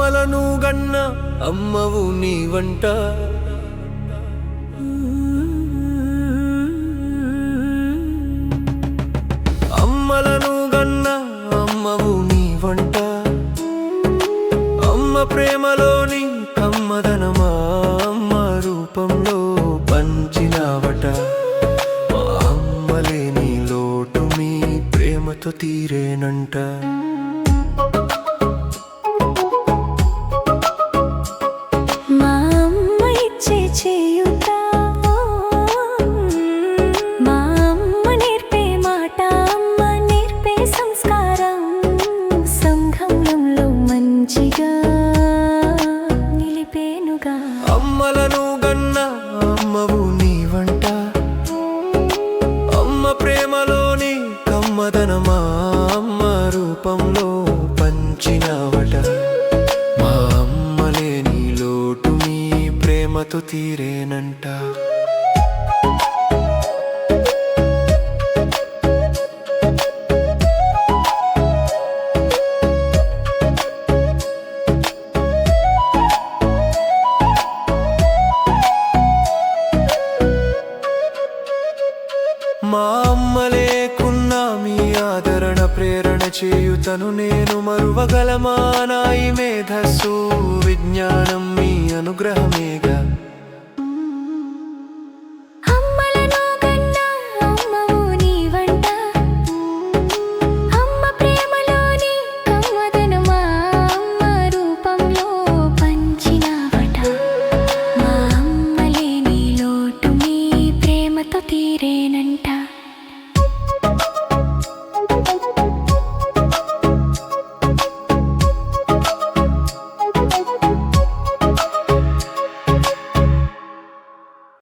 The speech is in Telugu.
అమ్మలను గన్న అమ్మవు నీవంట, అమ్మలను గన్న అమ్మవు నీవంట, అమ్మ ప్రేమలోని కమ్మదనమా అమ్మ రూపంలో పంచినావట. మా అమ్మలేని లోటు మీ ప్రేమతో తీరేనంట. మా అమ్మ ఇచ్చే చేయుత, మా అమ్మ నేర్పే మాట, అమ్మ నేర్పే సంస్కారం సంఘంలో మంచిగా నిలిపేనుగా. అమ్మలను గన్న అమ్మవు నీవంట, అమ్మ ప్రేమలోని కమ్మదనమా అమ్మ రూపంలో పంచినావట. మా అమ్మలేని లోటు మీ ప్రేమతో తీరేనంట. మా అమ్మ లేకున్నా మీ ఆదరణ ప్రేరణ చేయుతను నేను మరువగలమా? నాయి మేధస్సు విజ్ఞానం మీ అనుగ్రహమేగా.